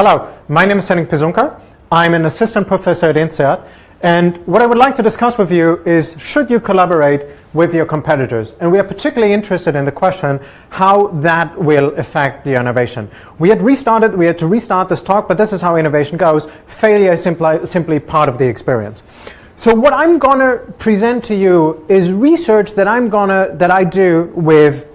Hello, my name is Henning Piezunka. I'm an assistant professor at INSEAD, and what I would like to discuss with you is, should you collaborate with your competitors? And we are particularly interested in the question how that will affect the innovation. We had to restart this talk, but this is how innovation goes. Failure is simply part of the experience. So what I'm going to present to you is research that I do with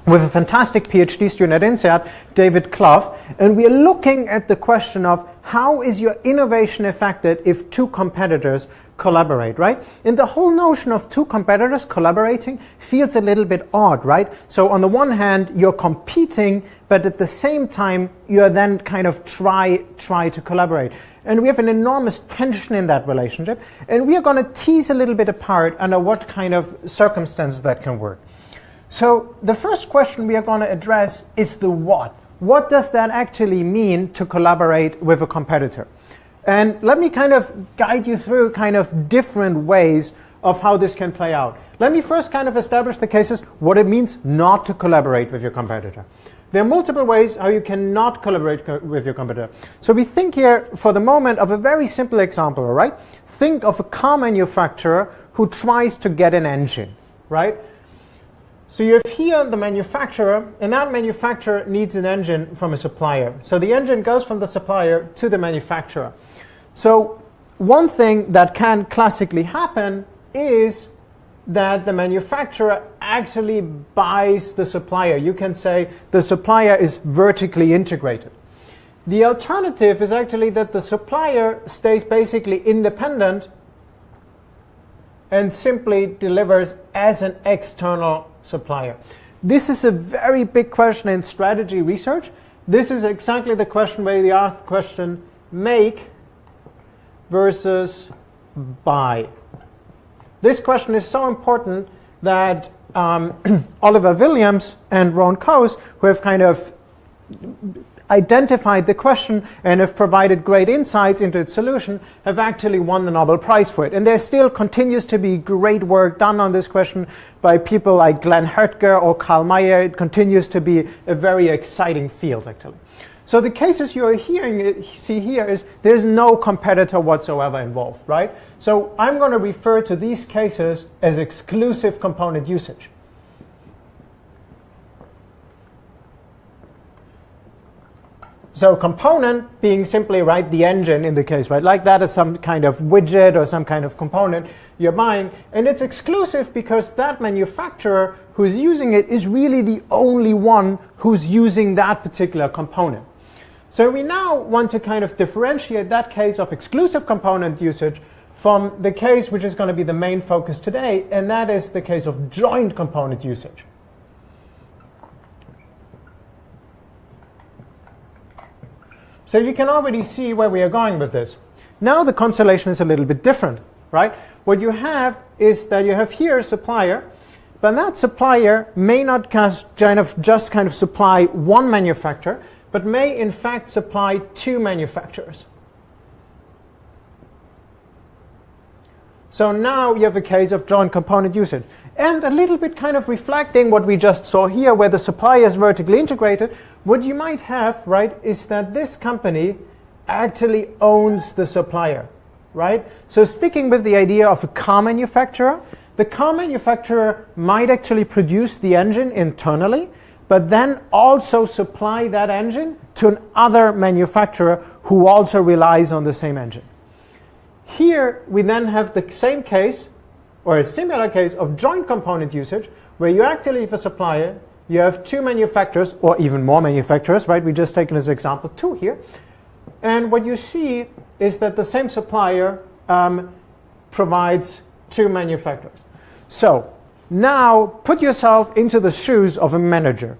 a fantastic PhD student at INSEAD, David Clough, and we are looking at the question of how is your innovation affected if two competitors collaborate, right? And the whole notion of two competitors collaborating feels a little bit odd, right? So on the one hand, you're competing, but at the same time, you're then kind of try to collaborate. And we have an enormous tension in that relationship, and we are going to tease a little bit apart under what kind of circumstances that can work. So the first question we are going to address is the what. What does that actually mean to collaborate with a competitor? And let me kind of guide you through kind of different ways of how this can play out. Let me first kind of establish the cases, what it means not to collaborate with your competitor. There are multiple ways how you cannot collaborate with your competitor. So we think here for the moment of a very simple example, all right? Think of a car manufacturer who tries to get an engine, right? So you have here the manufacturer, and that manufacturer needs an engine from a supplier. So the engine goes from the supplier to the manufacturer. So one thing that can classically happen is that the manufacturer actually buys the supplier. You can say the supplier is vertically integrated. The alternative is actually that the supplier stays basically independent and simply delivers as an external supplier. This is a very big question in strategy research. This is exactly the question where you ask the question make versus buy. This question is so important that Oliver Williams and Ron Coase, who have kind of identified the question and have provided great insights into its solution, have actually won the Nobel Prize for it. And there still continues to be great work done on this question by people like Glenn Höttger or Karl Mayer. It continues to be a very exciting field, actually. So the cases you are see here is there's no competitor whatsoever involved, right? So I'm going to refer to these cases as exclusive component usage. So component being simply, right, the engine in the case, right? Like that is some kind of widget or some kind of component you're buying. And it's exclusive because that manufacturer who's using it is really the only one who's using that particular component. So we now want to kind of differentiate that case of exclusive component usage from the case which is going to be the main focus today, and that is the case of joint component usage. So you can already see where we are going with this. Now the constellation is a little bit different, right? What you have is that you have here a supplier, but that supplier may not just kind of supply one manufacturer, but may in fact supply two manufacturers. So now you have a case of joint component usage. And a little bit kind of reflecting what we just saw here, where the supplier is vertically integrated, what you might have, right, is that this company actually owns the supplier, right? So sticking with the idea of a car manufacturer, the car manufacturer might actually produce the engine internally, but then also supply that engine to another manufacturer who also relies on the same engine. Here we then have the same case, or a similar case of joint component usage, where you actually have a supplier, you have two manufacturers, or even more manufacturers, right? We just taken as example two here. And what you see is that the same supplier provides two manufacturers. So now put yourself into the shoes of a manager.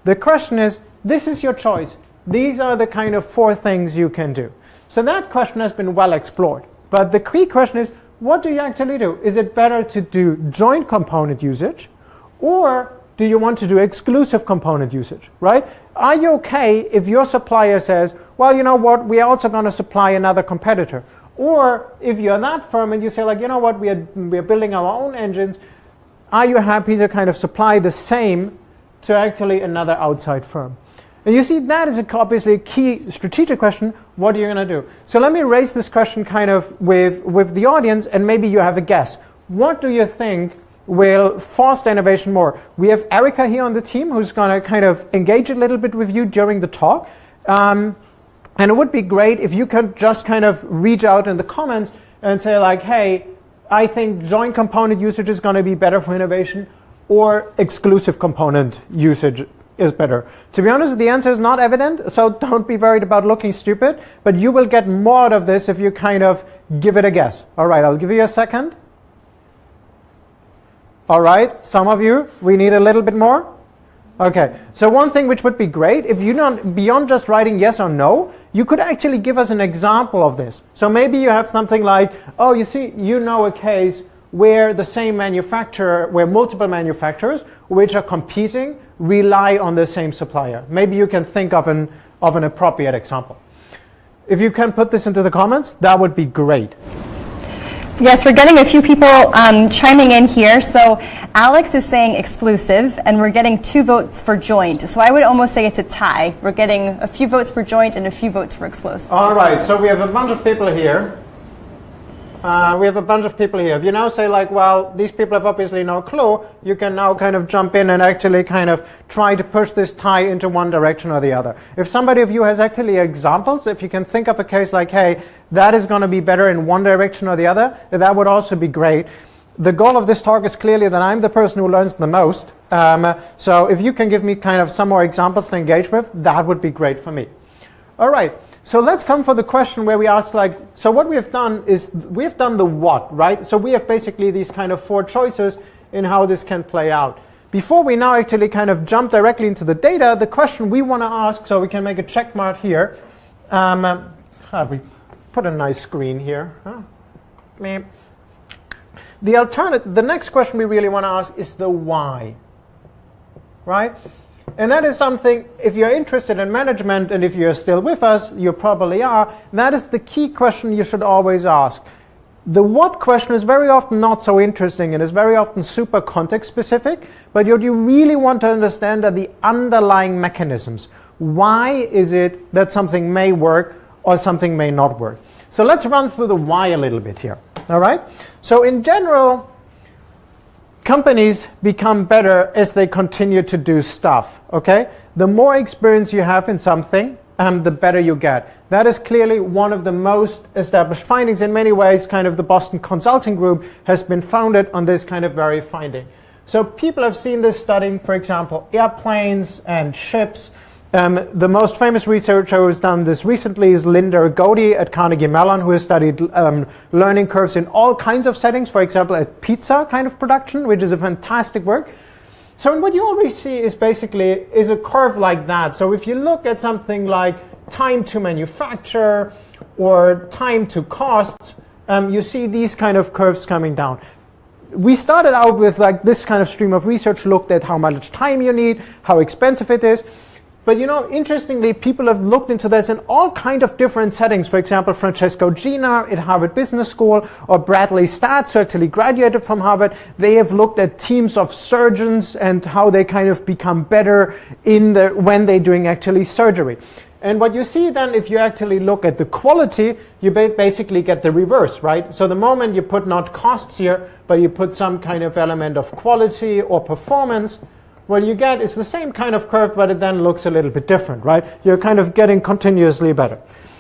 The question is, this is your choice. These are the kind of four things you can do. So that question has been well explored. But the key question is, what do you actually do? Is it better to do joint component usage, or do you want to do exclusive component usage, right? Are you okay if your supplier says, well, you know what, we are also going to supply another competitor? Or if you're that firm and you say, like, you know what, we are building our own engines, are you happy to kind of supply the same to actually another outside firm? And you see, that is obviously a key strategic question. What are you going to do? So let me raise this question kind of with the audience, and maybe you have a guess. What do you think will foster innovation more? We have Erica here on the team who's going to kind of engage a little bit with you during the talk. And it would be great if you could just kind of reach out in the comments and say like, hey, I think joint component usage is going to be better for innovation, or exclusive component usage is better. To be honest, the answer is not evident, so don't be worried about looking stupid, but you will get more out of this if you kind of give it a guess. All right, I'll give you a second. All right, some of you, we need a little bit more. Okay, so one thing which would be great, if you don't, beyond just writing yes or no, you could actually give us an example of this. So maybe you have something like, oh, you see, you know a case where the same manufacturer, where multiple manufacturers which are competing rely on the same supplier. Maybe you can think of an appropriate example. If you can put this into the comments, that would be great. Yes, we're getting a few people chiming in here. So Alex is saying exclusive, and we're getting 2 votes for joint. So I would almost say it's a tie. We're getting a few votes for joint and a few votes for exclusive. All right, so we have a bunch of people here. If you now say like, well, these people have obviously no clue, you can now kind of jump in and actually kind of try to push this tie into one direction or the other. If somebody of you has actually examples, if you can think of a case like, hey, that is going to be better in one direction or the other, that would also be great. The goal of this talk is clearly that I'm the person who learns the most. So if you can give me kind of some more examples to engage with, that would be great for me. All right. So let's come for the question where we ask like, so what we have done is we have done the what, right? So we have basically these kind of 4 choices in how this can play out. Before we now actually kind of jump directly into the data, the question we want to ask, so we can make a check mark here. We put a nice screen here. The next question we really want to ask is the why, right? And that is something, if you're interested in management, and if you're still with us, you probably are, that is the key question you should always ask. The what question is very often not so interesting, and is very often super context specific, but what you really want to understand are the underlying mechanisms. Why is it that something may work or something may not work? So let's run through the why a little bit here, all right? So in general, companies become better as they continue to do stuff, okay? The more experience you have in something, the better you get. That is clearly one of the most established findings. In many ways, kind of the Boston Consulting Group has been founded on this kind of very finding. So people have seen this studying, for example, airplanes and ships. The most famous researcher who has done this recently is Linda Ergodi at Carnegie Mellon, who has studied learning curves in all kinds of settings, for example, at pizza kind of production, which is a fantastic work. So what you always see is basically is a curve like that. So if you look at something like time to manufacture or time to costs, you see these kind of curves coming down. We started out with like this kind of stream of research, looked at how much time you need, how expensive it is. But you know, interestingly, people have looked into this in all kinds of different settings. For example, Francesco Gina at Harvard Business School, or Bradley Statz, who actually graduated from Harvard. They have looked at teams of surgeons and how they kind of become better when they're doing actually surgery. And what you see then, if you actually look at the quality, you basically get the reverse, right? So the moment you put not costs here, but you put some kind of element of quality or performance, what you get is the same kind of curve, but it then looks a little bit different, right? You're kind of getting continuously better.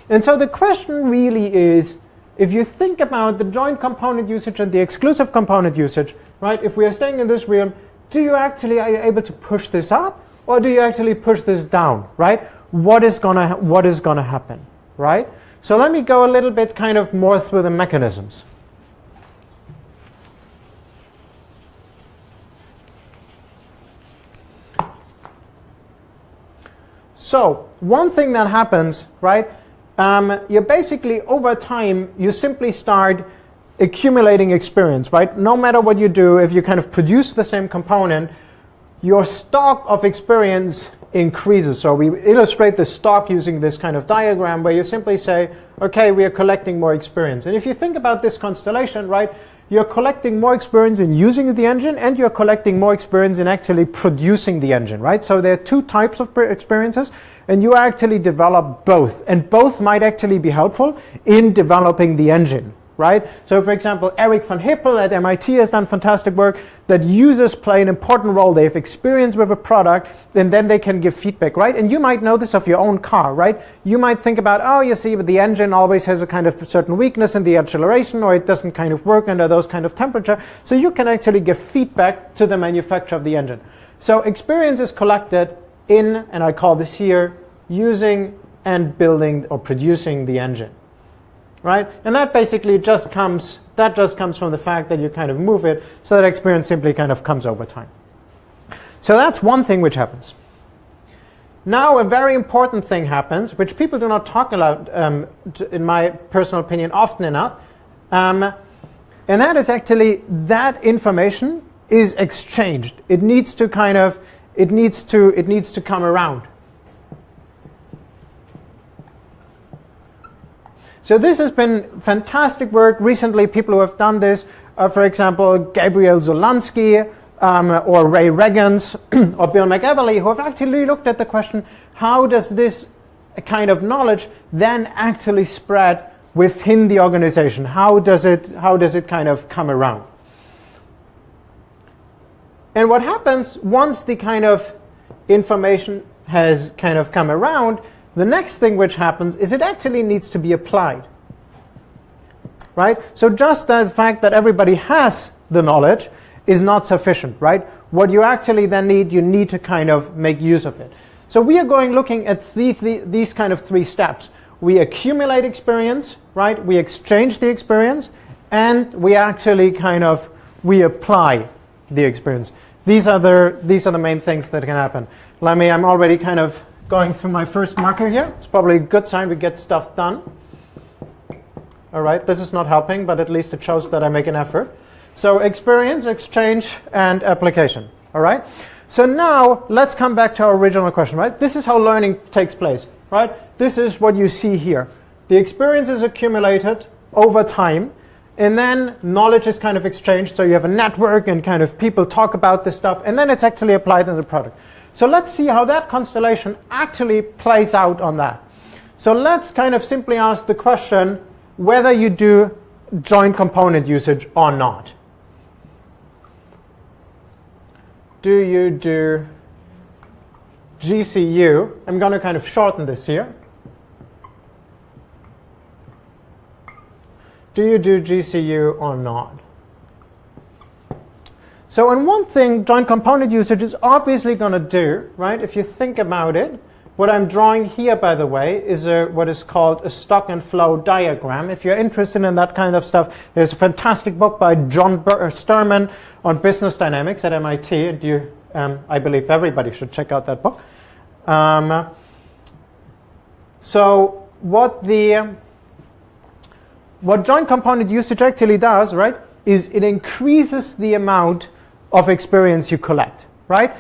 And so the question really is, if you think about the joint component usage and the exclusive component usage, right? If we are staying in this realm, are you able to push this up, or do you actually push this down, right? What is gonna happen, right? So let me go a little bit kind of more through the mechanisms. So one thing that happens, right, you basically, over time, you simply start accumulating experience, right? No matter what you do, if you kind of produce the same component, your stock of experience increases. So we illustrate the stock using this kind of diagram where you simply say, okay, we are collecting more experience. And if you think about this constellation, right, you're collecting more experience in using the engine, and you're collecting more experience in actually producing the engine, right? So there are two types of experiences, and you actually develop both, and both might actually be helpful in developing the engine, right? So for example, Eric van Hippel at MIT has done fantastic work that users play an important role. They have experience with a product, and then they can give feedback, right? And you might know this of your own car, right? You might think about, oh, you see, but the engine always has a kind of certain weakness in the acceleration, or it doesn't kind of work under those kind of temperature. So you can actually give feedback to the manufacturer of the engine. So experience is collected in, and I call this here, using and building or producing the engine. Right? And that basically just comes from the fact that you kind of move it, so that experience simply kind of comes over time. So that's one thing which happens. Now a very important thing happens, which people do not talk about, in my personal opinion, often enough, and that is actually that information is exchanged. It needs to come around. So this has been fantastic work recently. People who have done this, for example, Gabriel Zolansky, or Ray Regans, or Bill McEverly, who have actually looked at the question, how does this kind of knowledge then actually spread within the organization? How does it kind of come around? And what happens once the kind of information has kind of come around, the next thing which happens is it actually needs to be applied, right? So just the fact that everybody has the knowledge is not sufficient, right? What you actually then you need to kind of make use of it. So we are looking at these kind of three steps. We accumulate experience, right? We exchange the experience, and we actually we apply the experience. These are the main things that can happen. I'm already kind of going through my first marker here. It's probably a good sign we get stuff done. All right, this is not helping, but at least it shows that I make an effort. So experience, exchange, and application. All right. So now let's come back to our original question, right? This is how learning takes place, right? This is what you see here. The experience is accumulated over time, and then knowledge is kind of exchanged. So you have a network, and kind of people talk about this stuff, and then it's actually applied in the product. So let's see how that constellation actually plays out on that. So let's kind of simply ask the question whether you do joint component usage or not. Do you do GCU? I'm going to kind of shorten this here. Do you do GCU or not? So and one thing joint component usage is obviously going to do, right, if you think about it, what I'm drawing here, by the way, is what is called a stock and flow diagram. If you're interested in that kind of stuff, there's a fantastic book by John Sterman on business dynamics at MIT, and I believe everybody should check out that book. So what joint component usage actually does, right, is it increases the amount of experience you collect, right?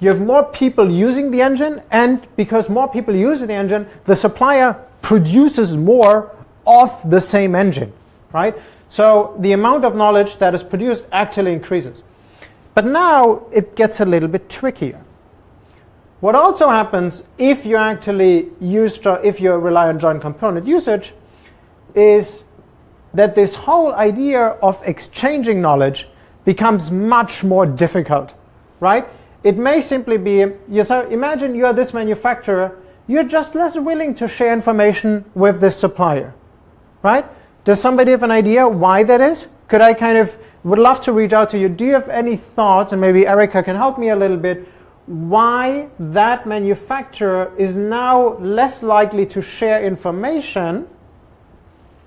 You have more people using the engine, and because more people use the engine, the supplier produces more of the same engine, right? So the amount of knowledge that is produced actually increases. But now it gets a little bit trickier. What also happens if you rely on joint component usage is that this whole idea of exchanging knowledge becomes much more difficult, right? It may simply be, imagine you are this manufacturer, you're just less willing to share information with this supplier, right? Does somebody have an idea why that is? Would love to reach out to you. Do you have any thoughts, and maybe Erica can help me a little bit, why that manufacturer is now less likely to share information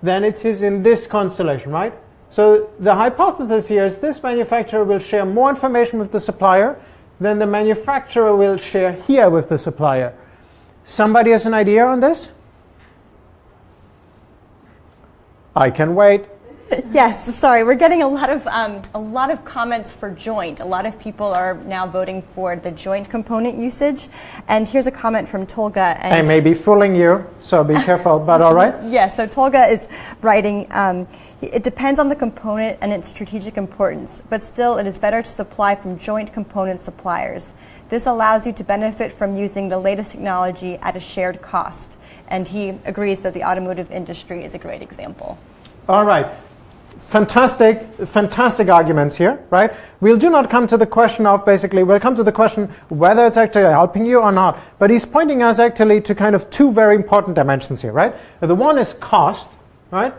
than it is in this constellation, right? So the hypothesis here is this manufacturer will share more information with the supplier than the manufacturer will share here with the supplier. Somebody has an idea on this? I can wait. Yes, sorry, we're getting a lot of comments for joint. A lot of people are now voting for the joint component usage. And here's a comment from Tolga. And I may be fooling you, so be careful, but all right. Yeah, so Tolga is writing, It depends on the component and its strategic importance, but still it is better to supply from joint component suppliers. This allows you to benefit from using the latest technology at a shared cost. And he agrees that the automotive industry is a great example. All right. Fantastic arguments here, right? We'll do not come to the question of we'll come to the question whether it's actually helping you or not. But he's pointing us actually to kind of two very important dimensions here, right? The one is cost, right?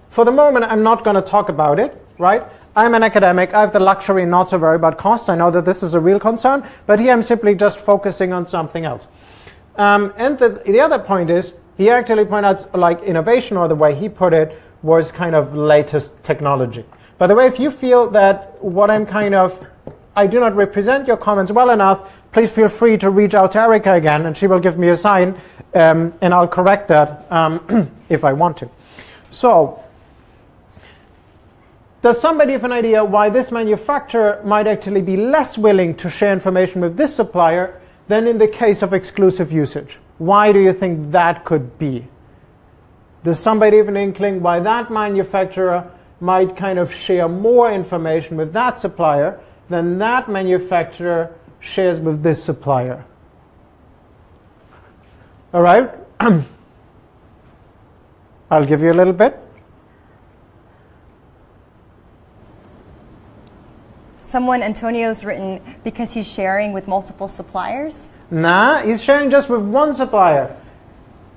For the moment, I'm not going to talk about it, right? I'm an academic. I have the luxury not to worry about costs. I know that this is a real concern, but here I'm simply just focusing on something else. And the other point is, he actually pointed out like innovation, or the way he put it, was kind of latest technology. By the way, if you feel that I do not represent your comments well enough, please feel free to reach out to Erica again, and she will give me a sign, and I'll correct that if I want to. So, does somebody have an idea why this manufacturer might actually be less willing to share information with this supplier than in the case of exclusive usage? Why do you think that could be? Does somebody have an inkling why that manufacturer might kind of share more information with that supplier than that manufacturer shares with this supplier? All right? I'll give you a little bit. Someone, Antonio's written, because he's sharing with multiple suppliers? Nah, he's sharing just with one supplier.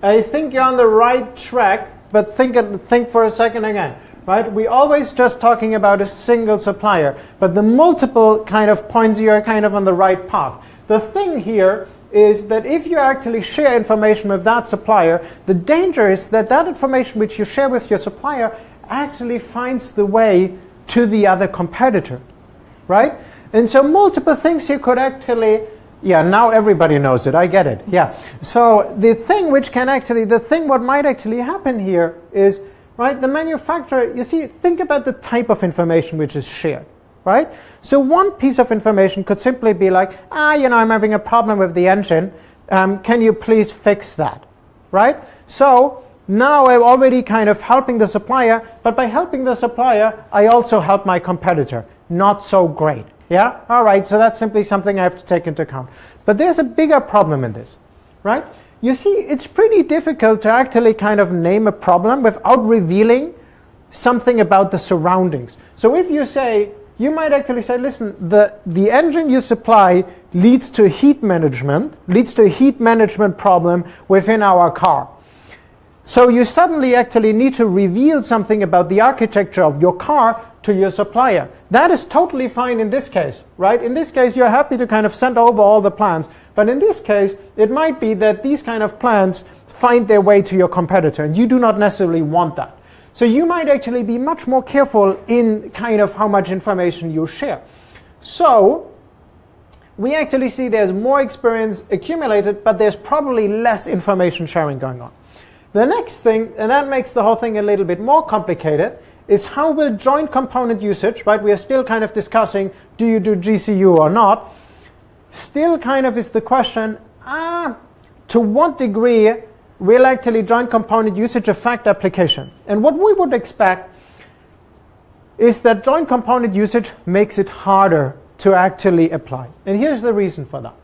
I think you're on the right track, but think for a second again, right? We always just talking about a single supplier, but the multiple kind of points you are kind of on the right path. The thing here is that if you actually share information with that supplier, the danger is that that information which you share with your supplier actually finds the way to the other competitor, right? And so multiple things you could actually, yeah, now everybody knows it. I get it. Yeah. So the thing what might actually happen here is, right, the manufacturer, you see, think about the type of information which is shared, right? So one piece of information could simply be like, I'm having a problem with the engine. Can you please fix that, right? So now I'm already kind of helping the supplier, but by helping the supplier, I also help my competitor. Not so great. Yeah? All right, so that's simply something I have to take into account. But there's a bigger problem in this, right? You see, it's pretty difficult to actually kind of name a problem without revealing something about the surroundings. So if you say, you might actually say, listen, the engine you supply leads to heat management problem within our car. So you suddenly actually need to reveal something about the architecture of your car to your supplier. That is totally fine in this case, right? In this case, you're happy to kind of send over all the plans. But in this case, it might be that these kind of plans find their way to your competitor, and you do not necessarily want that. So you might actually be much more careful in kind of how much information you share. So we actually see there's more experience accumulated, but there's probably less information sharing going on. The next thing, and that makes the whole thing a little bit more complicated, is how will joint component usage, right? We are still kind of discussing, do you do GCU or not? Still kind of is the question, to what degree will actually joint component usage affect application? And what we would expect is that joint component usage makes it harder to actually apply. And here's the reason for that.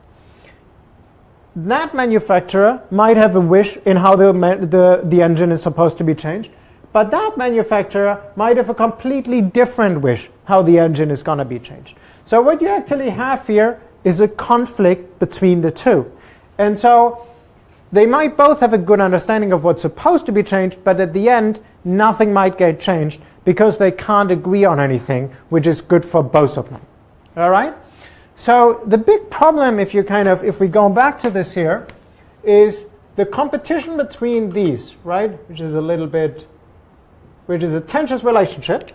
That manufacturer might have a wish in how the engine is supposed to be changed, but that manufacturer might have a completely different wish how the engine is going to be changed. So what you actually have here is a conflict between the two. And so they might both have a good understanding of what's supposed to be changed, but at the end, nothing might get changed because they can't agree on anything, which is good for both of them. All right? So the big problem, if we go back to this here, is the competition between these, right? Which is a tenuous relationship.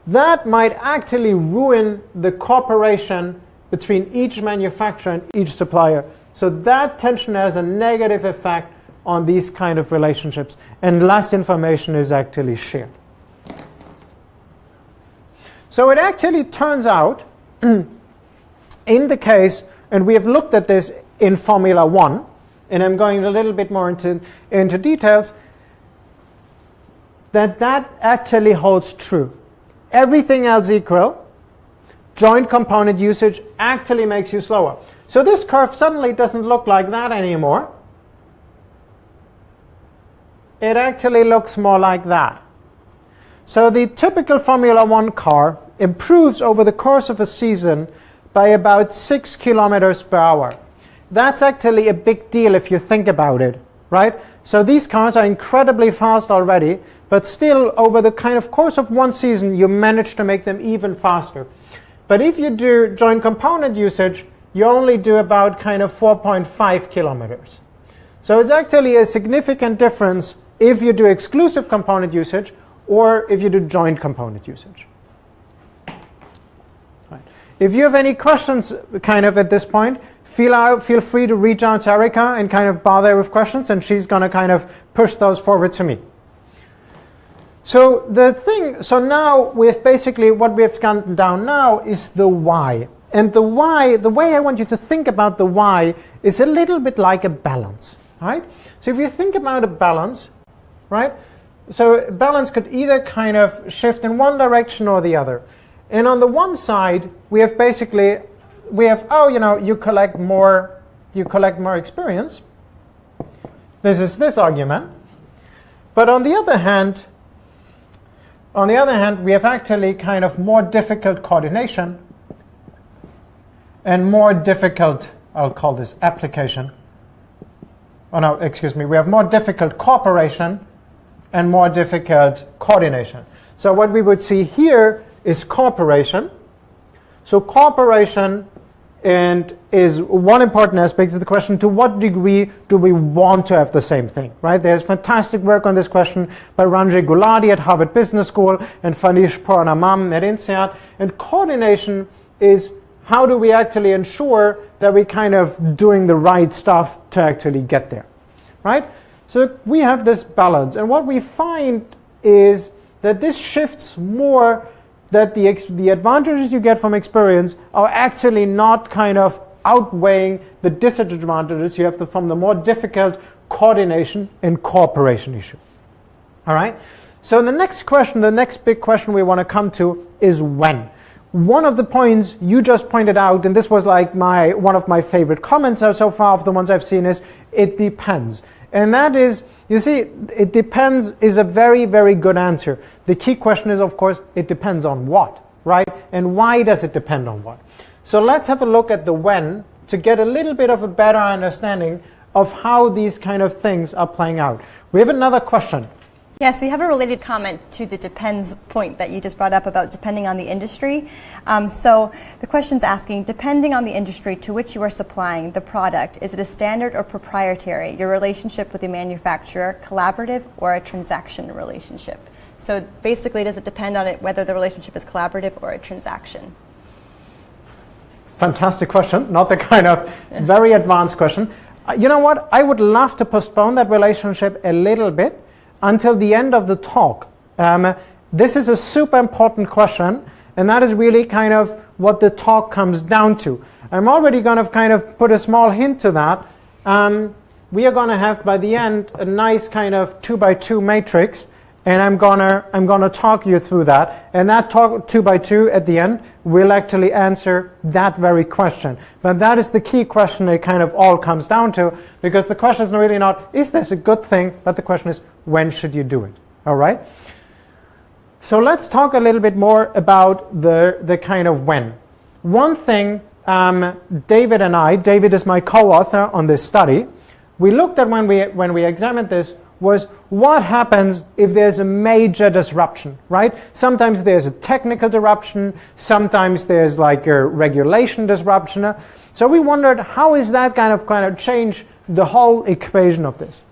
That might actually ruin the cooperation between each manufacturer and each supplier. So that tension has a negative effect on these kind of relationships, and less information is actually shared. So it actually turns out, in the case, and we have looked at this in Formula 1, and I'm going a little bit more into details, that actually holds true. Everything else equal, joint component usage actually makes you slower. So this curve suddenly doesn't look like that anymore. It actually looks more like that. So the typical Formula One car improves over the course of a season by about 6 kilometers per hour. That's actually a big deal if you think about it, right? So these cars are incredibly fast already, but still over the kind of course of one season, you manage to make them even faster. But if you do joint component usage, you only do about kind of 4.5 kilometers. So it's actually a significant difference if you do exclusive component usage or if you do joint component usage. Right. If you have any questions kind of at this point, feel free to reach out to Erica and kind of bother with questions, and she's going to kind of push those forward to me. So now we've basically, what we've gone down now is the why. And the why, the way I want you to think about the why is a little bit like a balance, right? So if you think about a balance, right? So balance could either kind of shift in one direction or the other. And on the one side, we have, you collect more experience. This is this argument. But on the other hand, we have actually kind of more difficult coordination and more difficult, I'll call this application. Oh no, excuse me, we have more difficult cooperation and more difficult coordination. So what we would see here is cooperation. So cooperation is one important aspect of the question: to what degree do we want to have the same thing, right? There's fantastic work on this question by Ranjay Gulati at Harvard Business School and Fanish Purnamam at INSEAD. And coordination is how do we actually ensure that we're kind of doing the right stuff to actually get there, right? So we have this balance, and what we find is that this shifts more, that the advantages you get from experience are actually not kind of outweighing the disadvantages you have from the more difficult coordination and cooperation issue. All right? So the next question, the next big question we want to come to is when. One of the points you just pointed out, and this was like one of my favorite comments so far of the ones I've seen, is it depends. And that is, you see, it depends is a very, very good answer. The key question is, of course, it depends on what, right? And why does it depend on what? So let's have a look at the when to get a little bit of a better understanding of how these kind of things are playing out. We have another question. Yes, we have a related comment to the depends point that you just brought up about depending on the industry. So the question's asking, depending on the industry to which you are supplying the product, is it a standard or proprietary? Your relationship with the manufacturer, collaborative or a transaction relationship? So basically, does it depend on it whether the relationship is collaborative or a transaction? Fantastic question, not the kind of very advanced question. You know what? I would love to postpone that relationship a little bit until the end of the talk. This is a super important question, and that is really kind of what the talk comes down to. I'm already going to kind of put a small hint to that. We are going to have by the end a nice kind of 2x2 matrix, and I'm gonna talk you through that. And that talk 2x2 at the end will actually answer that very question. But that is the key question it kind of all comes down to, because the question is really not, is this a good thing? But the question is, when should you do it? All right? So let's talk a little bit more about the kind of when. One thing, David and I, David is my co-author on this study, we looked at when we examined this, was what happens if there's a major disruption, right? Sometimes there's a technical disruption, sometimes there's like a regulation disruption. So we wondered, how is that kind of change the whole equation of this?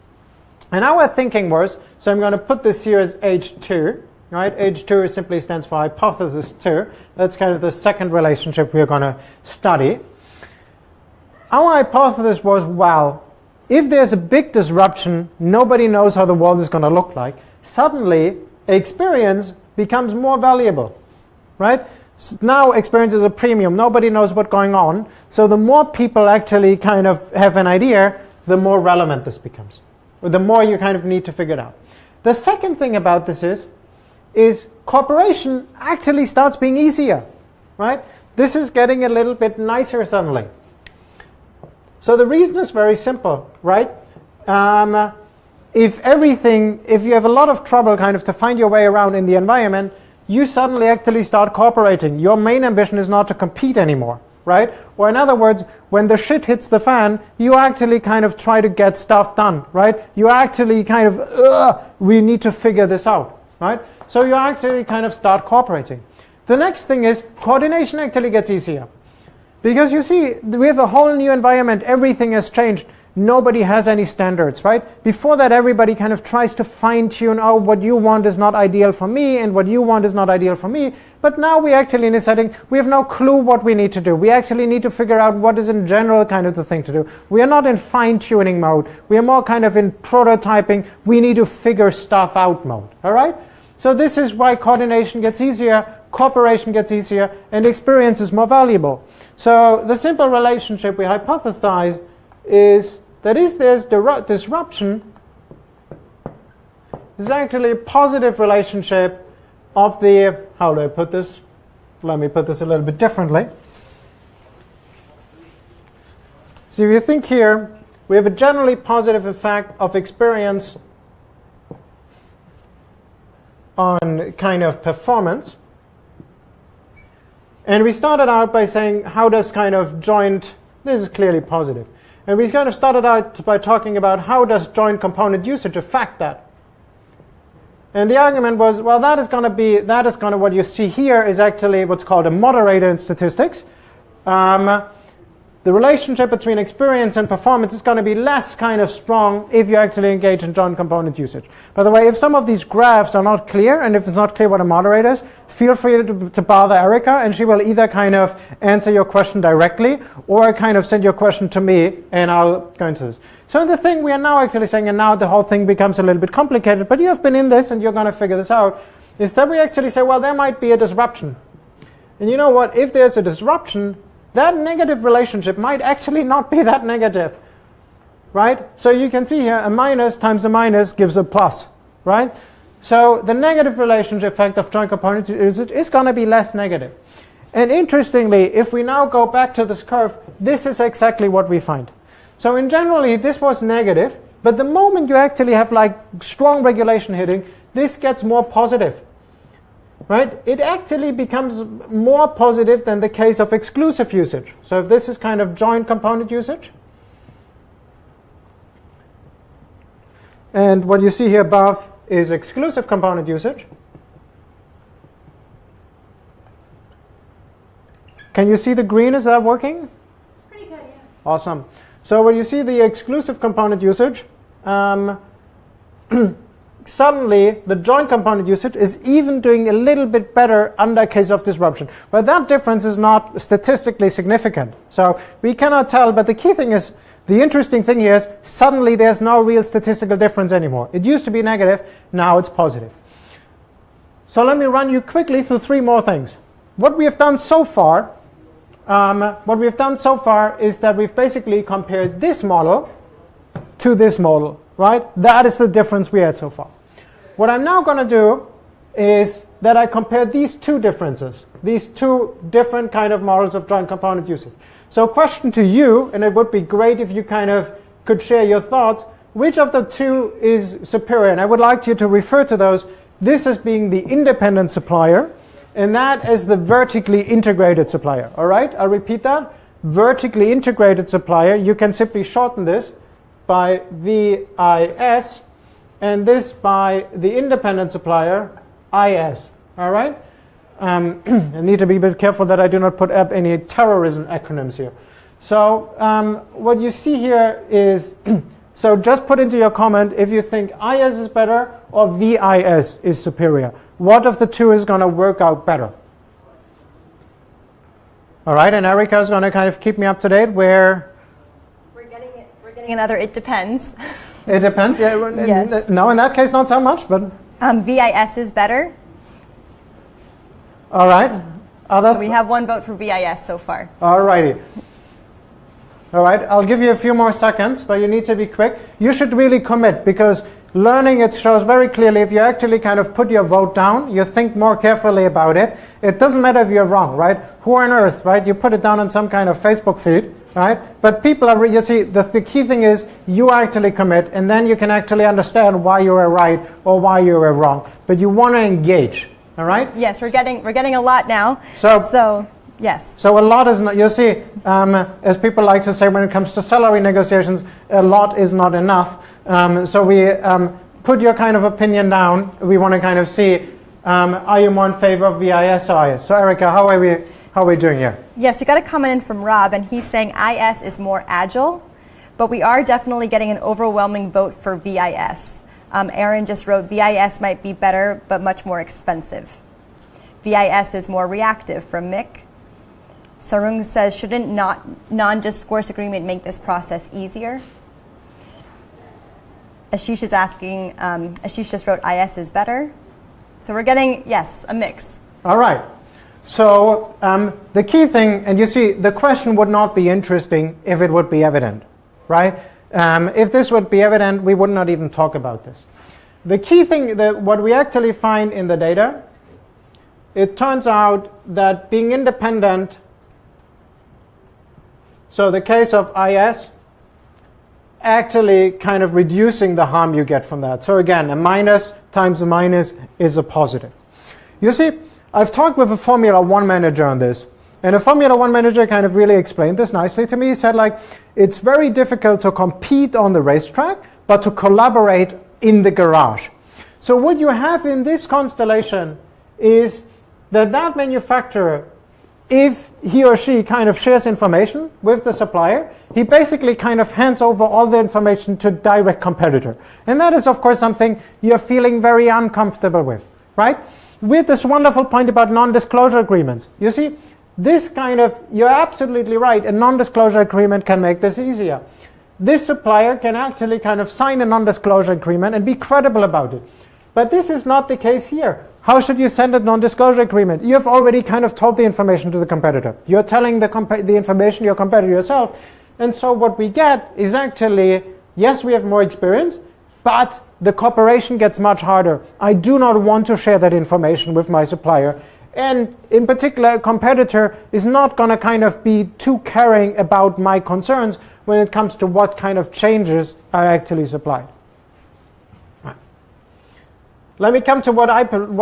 And our thinking was, so I'm going to put this here as H2, right? H2 simply stands for hypothesis 2. That's kind of the second relationship we're going to study. Our hypothesis was, well, if there's a big disruption, nobody knows how the world is going to look like, suddenly experience becomes more valuable, right? Now experience is a premium. Nobody knows what's going on. So the more people actually kind of have an idea, the more relevant this becomes. Or the more you kind of need to figure it out. The second thing about this is cooperation actually starts being easier, right? This is getting a little bit nicer suddenly. So the reason is very simple, right? If you have a lot of trouble kind of to find your way around in the environment, you suddenly actually start cooperating. Your main ambition is not to compete anymore, right? Or in other words, when the shit hits the fan, you actually kind of try to get stuff done, right? You actually kind of, we need to figure this out, right? So you actually kind of start cooperating. The next thing is coordination actually gets easier. Because you see, we have a whole new environment, everything has changed. Nobody has any standards, right? Before that, everybody kind of tries to fine-tune, oh, what you want is not ideal for me, and what you want is not ideal for me. But now we actually, in a setting, we have no clue what we need to do. We actually need to figure out what is in general kind of the thing to do. We are not in fine-tuning mode. We are more kind of in prototyping. We need to figure stuff out mode, all right? So this is why coordination gets easier, cooperation gets easier, and experience is more valuable. So the simple relationship we hypothesize is that if there's disruption, this is actually a positive relationship of the, how do I put this? Let me put this a little bit differently. So if you think here, we have a generally positive effect of experience on kind of performance. And we started out by saying, how does kind of joint, this is clearly positive. And we kind of started out by talking about how does joint component usage affect that. And the argument was, well, that is going to what you see here is actually what's called a moderator in statistics. The relationship between experience and performance is going to be less kind of strong if you actually engage in joint component usage. By the way, if some of these graphs are not clear, and if it's not clear what a moderator is, feel free to bother Erica, and she will either kind of answer your question directly, or kind of send your question to me, and I'll go into this. So the thing we are now actually saying, and now the whole thing becomes a little bit complicated, but you have been in this, and you're going to figure this out, is that we actually say, well, there might be a disruption. And you know what? If there's a disruption, that negative relationship might actually not be that negative, right? So you can see here a minus times a minus gives a plus, right? So the negative relationship effect of joint component usage is going to be less negative. And interestingly, if we now go back to this curve, this is exactly what we find. So in generally, this was negative, but the moment you actually have like strong regulation hitting, this gets more positive. Right? It actually becomes more positive than the case of exclusive usage. So if this is kind of joint component usage, and what you see here above is exclusive component usage. Can you see the green? Is that working? It's pretty good, yeah. Awesome. So when you see the exclusive component usage, suddenly the joint component usage is even doing a little bit better under case of disruption. But that difference is not statistically significant. So we cannot tell, but the key thing is, the interesting thing here is suddenly there's no real statistical difference anymore. It used to be negative, now it's positive. So let me run you quickly through three more things. What we have done so far, is that we've basically compared this model to this model. Right? That is the difference we had so far. What I'm now going to do is that I compare these two differences, these two different kind of models of joint component usage. So question to you, and it would be great if you kind of could share your thoughts, which of the two is superior? And I would like you to refer to those, this as being the independent supplier, and that as the vertically integrated supplier. All right? I'll repeat that. Vertically integrated supplier, you can simply shorten this by VIS, and this by the independent supplier, IS. All right? I need to be a bit careful that I do not put up any terrorism acronyms here. So what you see here is, so just put into your comment if you think IS is better or VIS is superior. What of the two is going to work out better? All right, and Erica is going to kind of keep me up to date where... Another, it depends. It depends. Yeah. Yes. No, in that case, not so much, but VIS is better. All right. Others? We have one vote for VIS so far. All righty. All right. I'll give you a few more seconds, but you need to be quick. You should really commit because learning, it shows very clearly if you actually kind of put your vote down, you think more carefully about it. It doesn't matter if you're wrong, right? Who on earth, right? You put it down on some kind of Facebook feed, right? But people are, you see, the key thing is you actually commit, and then you can actually understand why you were right or why you were wrong. But you want to engage, all right? Yes, we're getting a lot now. So yes. So a lot is not, you see, as people like to say when it comes to salary negotiations, a lot is not enough. So we put your kind of opinion down. We want to kind of see, are you more in favor of VIS or IS? So Erica, how are we doing here? Yes, we got a comment in from Rob, and he's saying IS is more agile, but we are definitely getting an overwhelming vote for VIS. Aaron just wrote, VIS might be better, but much more expensive. VIS is more reactive from Mick. Sarung says, shouldn't non-discourse agreement make this process easier? Ashish is asking, Ashish just wrote IS is better. So we're getting, yes, a mix. All right. So the key thing, and you see, the question would not be interesting if it would be evident, right? If this would be evident, we would not even talk about this. The key thing, what we actually find in the data, it turns out that being independent, so the case of IS, actually kind of reducing the harm you get from that. So again, a minus times a minus is a positive. You see, I've talked with a Formula 1 manager on this, and a Formula 1 manager kind of really explained this nicely to me. He said, like, it's very difficult to compete on the racetrack, but to collaborate in the garage. So what you have in this constellation is that manufacturer, if he or she kind of shares information with the supplier, he basically kind of hands over all the information to a direct competitor. And that is, of course, something you're feeling very uncomfortable with, right? With this wonderful point about non-disclosure agreements. You see, this kind of, you're absolutely right, a non-disclosure agreement can make this easier. This supplier can actually kind of sign a non-disclosure agreement and be credible about it. But this is not the case here. How should you send a non-disclosure agreement? You have already kind of told the information to the competitor. You're telling the information to your competitor yourself. And so what we get is actually, yes, we have more experience, but the cooperation gets much harder. I do not want to share that information with my supplier. And in particular, a competitor is not going to kind of be too caring about my concerns when it comes to what kind of changes are actually supplied. Let me come to what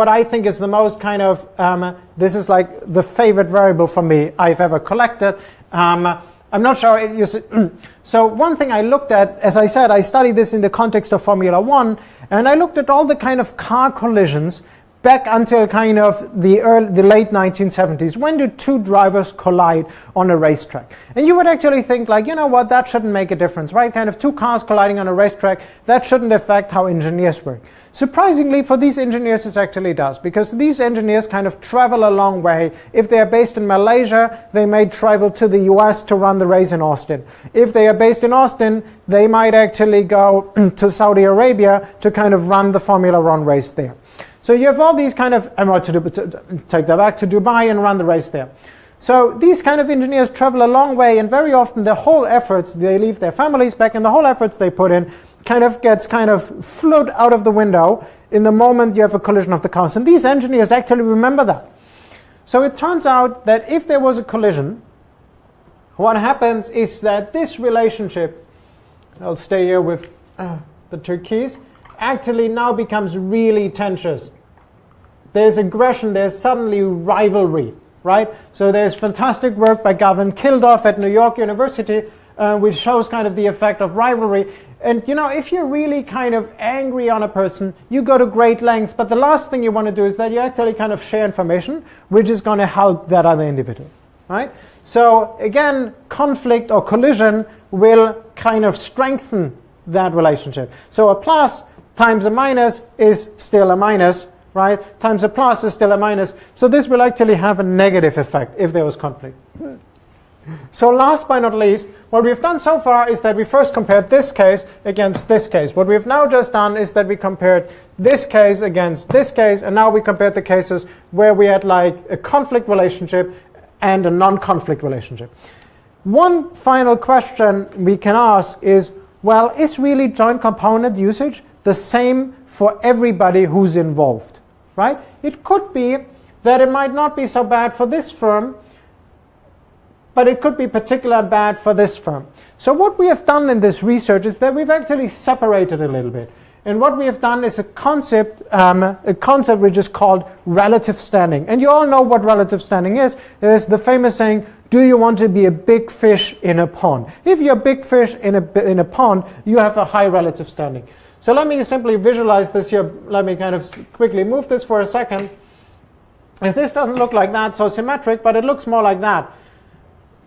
I think is the most kind of, this is like the favorite variable for me I've ever collected. I'm not sure. So one thing I looked at, as I said, I studied this in the context of Formula 1, and I looked at all the kind of car collisions back until kind of the late 1970s. When do two drivers collide on a racetrack? And you would actually think, like, you know what, that shouldn't make a difference, right? Kind of two cars colliding on a racetrack, that shouldn't affect how engineers work. Surprisingly, for these engineers, this actually does, because these engineers kind of travel a long way. If they are based in Malaysia, they may travel to the US to run the race in Austin. If they are based in Austin, they might actually go to Saudi Arabia to kind of run the Formula 1 race there. So you have all these kind of, take that back to Dubai and run the race there. So these kind of engineers travel a long way, and very often the whole efforts, they leave their families back, and the whole efforts they put in kind of gets kind of flew out of the window in the moment you have a collision of the cars. And these engineers actually remember that. So it turns out that if there was a collision, what happens is that this relationship, I'll stay here with the turquoise, actually now becomes really tenuous. There's aggression, there's suddenly rivalry, right? So there's fantastic work by Gavin Kilduff at New York University, which shows kind of the effect of rivalry. And you know, if you're really kind of angry on a person, you go to great lengths, but the last thing you want to do is that you actually kind of share information which is going to help that other individual, right? So again, conflict or collision will kind of strengthen that relationship. So a plus times a minus is still a minus, right? Times a plus is still a minus. So this will actually have a negative effect if there was conflict. So last but not least, what we've done so far is that we first compared this case against this case. What we've now just done is that we compared this case against this case, and now we compared the cases where we had like a conflict relationship and a non-conflict relationship. One final question we can ask is, well, is really joint component usage the same for everybody who's involved, right? It could be that it might not be so bad for this firm, but it could be particularly bad for this firm. So what we have done in this research is that we've actually separated a little bit. And what we have done is a concept which is called relative standing. And you all know what relative standing is. It is the famous saying, do you want to be a big fish in a pond? If you're a big fish in a pond, you have a high relative standing. So let me simply visualize this here. Let me kind of quickly move this for a second. If this doesn't look like that, so symmetric, but it looks more like that.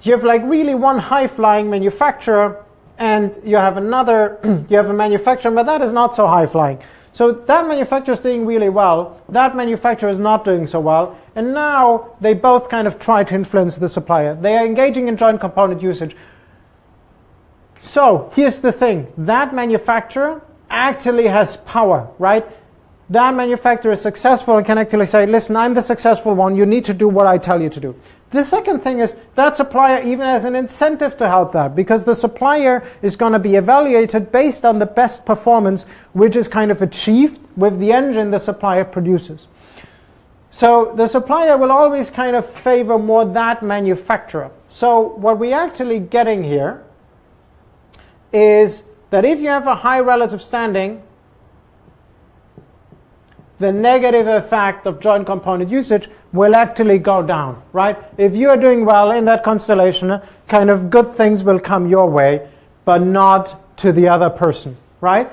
You have like really one high-flying manufacturer, and you have another, you have a manufacturer, but that is not so high-flying. So that manufacturer is doing really well, that manufacturer is not doing so well, and now they both kind of try to influence the supplier. They are engaging in joint component usage. So here's the thing, that manufacturer actually has power, right? That manufacturer is successful and can actually say, listen, I'm the successful one, you need to do what I tell you to do. The second thing is that supplier even has an incentive to help that, because the supplier is going to be evaluated based on the best performance which is kind of achieved with the engine the supplier produces. So the supplier will always kind of favor more that manufacturer. So what we're actually getting here is that if you have a high relative standing, the negative effect of joint component usage will actually go down, right? If you are doing well in that constellation, kind of good things will come your way, but not to the other person, right?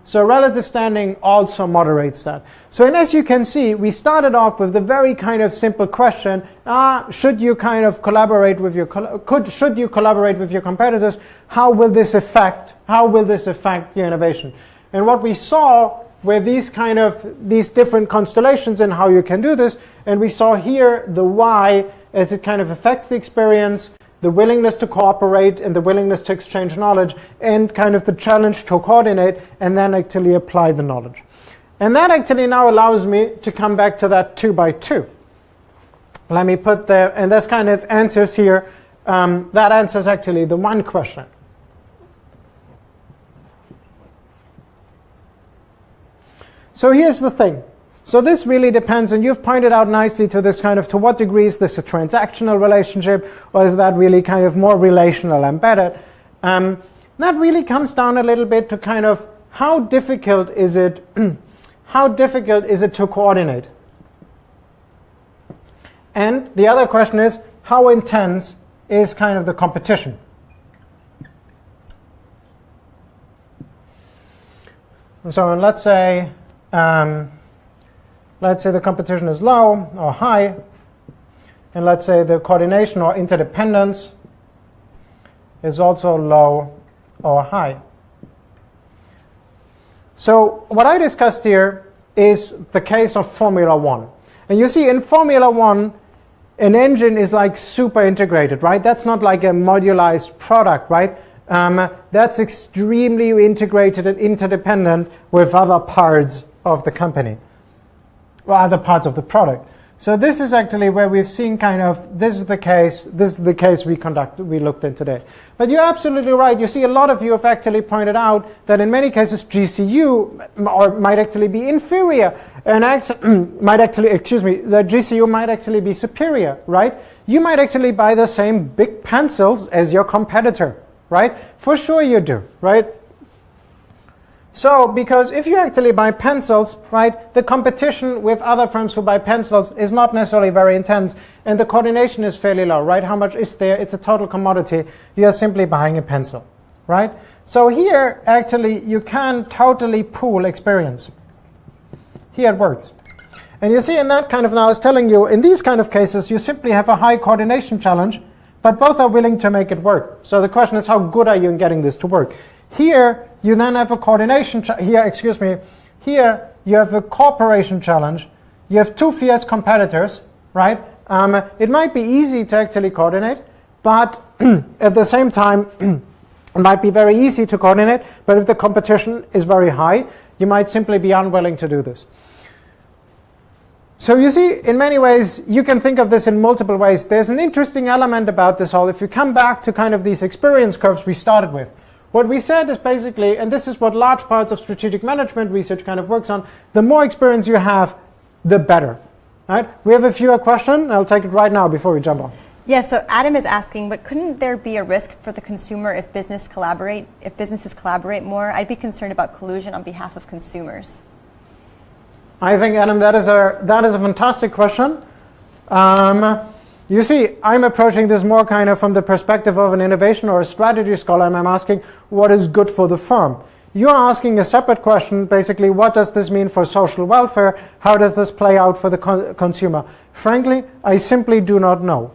So relative standing also moderates that. So, and as you can see, we started off with the very kind of simple question, should you kind of collaborate with your, should you collaborate with your competitors? How will this affect your innovation? And what we saw were these different constellations and how you can do this. And we saw here the why as it kind of affects the experience, the willingness to cooperate and the willingness to exchange knowledge, and kind of the challenge to coordinate and then actually apply the knowledge. And that actually now allows me to come back to that 2 by 2. Let me put there, and there's kind of answers here. That answers actually the one question. So here's the thing. So this really depends, and you've pointed out nicely to this kind of, to what degree is this a transactional relationship, or is that really kind of more relational embedded? That really comes down a little bit to kind of how difficult is it to coordinate? And the other question is, how intense is kind of the competition? And so let's say the competition is low or high, and let's say the coordination or interdependence is also low or high. So what I discussed here is the case of Formula One. And you see in Formula One, an engine is like super integrated, right? That's not like a modularized product, right? That's extremely integrated and interdependent with other parts of the company, or other parts of the product. So this is actually where we've seen kind of, this is the case we looked at today. But you're absolutely right. You see, a lot of you have actually pointed out that in many cases GCU might actually be inferior, and the GCU might actually be superior, right? You might actually buy the same big pencils as your competitor, right? For sure you do, right? So, because if you actually buy pencils, right, the competition with other firms who buy pencils is not necessarily very intense, and the coordination is fairly low, right? How much is there? It's a total commodity. You are simply buying a pencil, right? So here, actually, you can totally pool experience. Here it works. And you see in that kind of, now I was telling you, in these kind of cases, you simply have a high coordination challenge, but both are willing to make it work. So the question is, how good are you in getting this to work? Here, you then have a coordination, here you have a cooperation challenge. You have two fierce competitors, right? It might be easy to actually coordinate, but at the same time, it might be very easy to coordinate, but if the competition is very high, you might simply be unwilling to do this. So you see, in many ways, you can think of this in multiple ways. There's an interesting element about this all. If you come back to kind of these experience curves we started with, what we said is basically, and this is what large parts of strategic management research kind of works on, the more experience you have, the better. Right? We have a viewer question. I'll take it right now before we jump on. Yeah, so Adam is asking, but couldn't there be a risk for the consumer if businesses collaborate more? I'd be concerned about collusion on behalf of consumers. I think, Adam, that is a fantastic question. You see, I'm approaching this more kind of from the perspective of an innovation or a strategy scholar, and I'm asking what is good for the firm. You're asking a separate question, basically, what does this mean for social welfare? How does this play out for the consumer? Frankly, I simply do not know.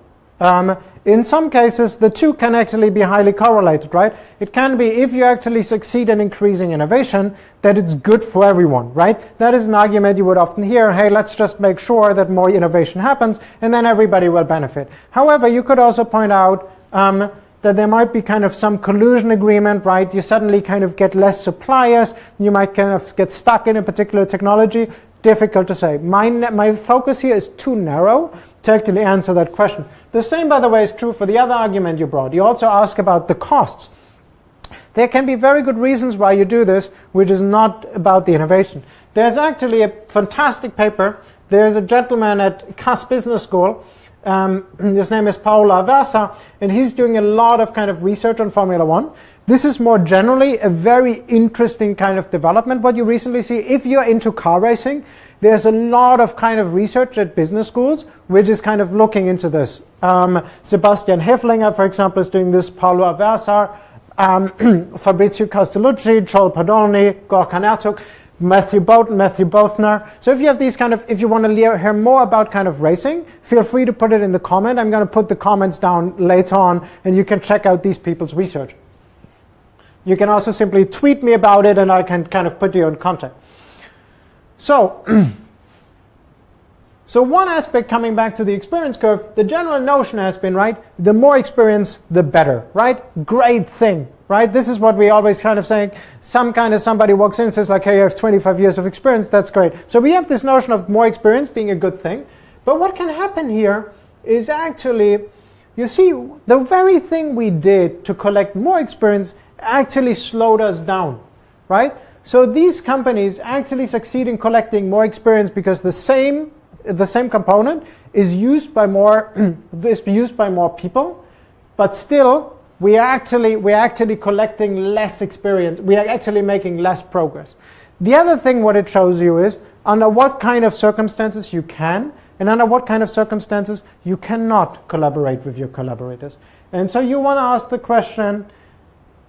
In some cases, the two can actually be highly correlated, right? It can be, if you actually succeed in increasing innovation, that it's good for everyone, right? That is an argument you would often hear, hey, let's just make sure that more innovation happens, and then everybody will benefit. However, you could also point out that there might be kind of some collusion agreement, right? You suddenly kind of get less suppliers, you might kind of get stuck in a particular technology. Difficult to say. My focus here is too narrow to actually answer that question. The same, by the way, is true for the other argument you brought. You also ask about the costs. There can be very good reasons why you do this, which is not about the innovation. There's actually a fantastic paper. There's a gentleman at Cass Business School. His name is Paolo Aversa, and he's doing a lot of kind of research on Formula One. This is more generally a very interesting kind of development. What you recently see, if you're into car racing, there's a lot of kind of research at business schools which is kind of looking into this. Sebastian Heflinger, for example, is doing this, Paolo Aversa, Fabrizio Castellucci, Joel Padolny, Gorkan Ertug, Matthew Boughton, Matthew Bothner. So if you have these kind of, if you want to hear more about kind of racing, feel free to put it in the comment. I'm going to put the comments down later on, and you can check out these people's research. You can also simply tweet me about it, and I can kind of put you in contact. So, so one aspect, coming back to the experience curve, the general notion has been, right, the more experience, the better, right? Great thing. Right? This is what we always kind of saying. Somebody walks in and says like, hey, you have 25 years of experience. That's great. So we have this notion of more experience being a good thing. But what can happen here is actually, you see, the very thing we did to collect more experience actually slowed us down. Right? So these companies actually succeed in collecting more experience because the same component is used by more people, but still we are actually collecting less experience. We are actually making less progress. The other thing what it shows you is under what kind of circumstances you can and under what kind of circumstances you cannot collaborate with your collaborators. And so you want to ask the question,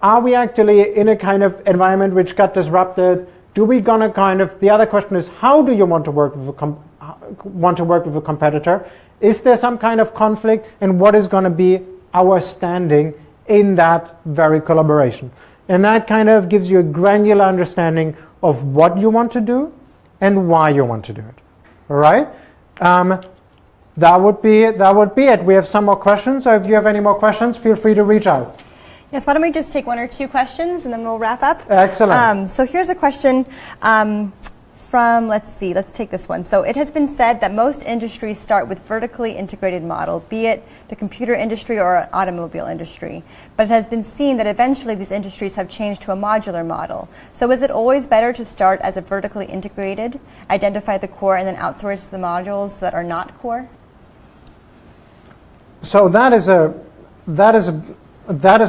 are we actually in a kind of environment which got disrupted? Do we gonna kind of, the other question is, how do you want to work with a competitor? Is there some kind of conflict, and what is going to be our standing in that very collaboration? And that kind of gives you a granular understanding of what you want to do and why you want to do it. All right? That would be it. We have some more questions, so if you have any more questions, feel free to reach out. Yes, why don't we just take one or two questions and then we'll wrap up? Excellent. So here's a question from, let's take this one. So it has been said that most industries start with vertically integrated model, be it the computer industry or automobile industry. But it has been seen that eventually these industries have changed to a modular model. So is it always better to start as a vertically integrated, identify the core, and then outsource the modules that are not core? So that is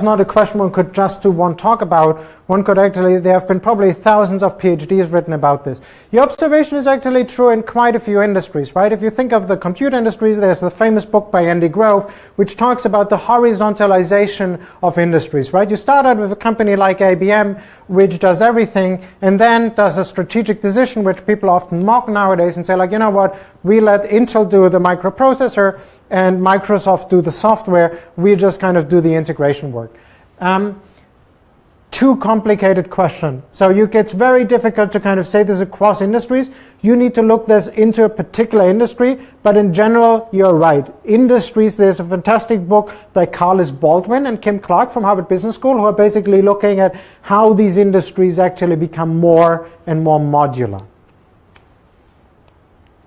not a question one could just do one talk about. One could actually, there have been probably thousands of PhDs written about this. Your observation is actually true in quite a few industries, right? If you think of the computer industries, there's the famous book by Andy Grove, which talks about the horizontalization of industries, right? You start out with a company like IBM, which does everything, and then does a strategic decision, which people often mock nowadays and say, like, you know what, we let Intel do the microprocessor and Microsoft do the software. We just kind of do the integration work. Too complicated question. So it's very difficult to kind of say this across industries. You need to look this into a particular industry, but in general, you're right. Industries, there's a fantastic book by Carlos Baldwin and Kim Clark from Harvard Business School who are basically looking at how these industries actually become more and more modular.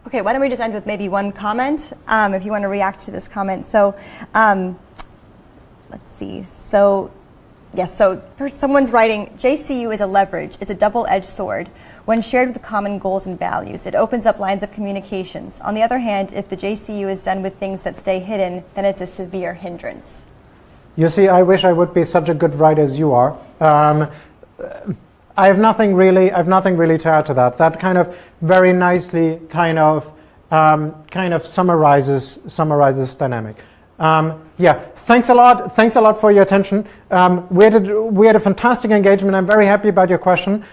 Okay, why don't we just end with maybe one comment, if you want to react to this comment. So let's see. So Yes, so someone's writing, JCU is a leverage. It's a double-edged sword. When shared with common goals and values, it opens up lines of communications. On the other hand, if the JCU is done with things that stay hidden, then it's a severe hindrance. You see, I wish I would be such a good writer as you are. I have nothing really to add to that. That kind of very nicely kind of summarizes this dynamic. Yeah, thanks a lot for your attention. We had a fantastic engagement. I'm very happy about your question.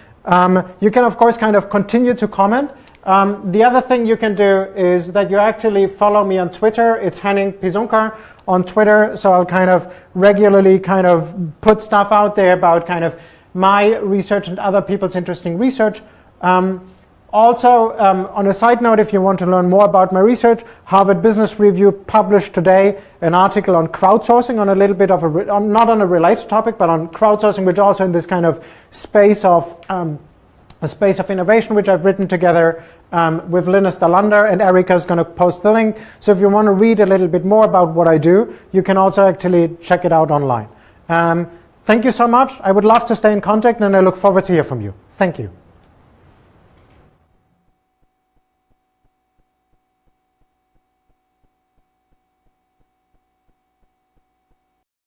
You can of course kind of continue to comment. The other thing you can do is that you actually follow me on Twitter. It's Henning Piezunka on Twitter. So I'll kind of regularly kind of put stuff out there about kind of my research and other people's interesting research. Also, on a side note, if you want to learn more about my research, Harvard Business Review published today an article on crowdsourcing, on a little bit of not on a related topic, but on crowdsourcing, which also in this kind of space of innovation, which I've written together with Linus Dalander, and Erica is going to post the link. So if you want to read a little bit more about what I do, you can also actually check it out online. Thank you so much. I would love to stay in contact, and I look forward to hear from you. Thank you.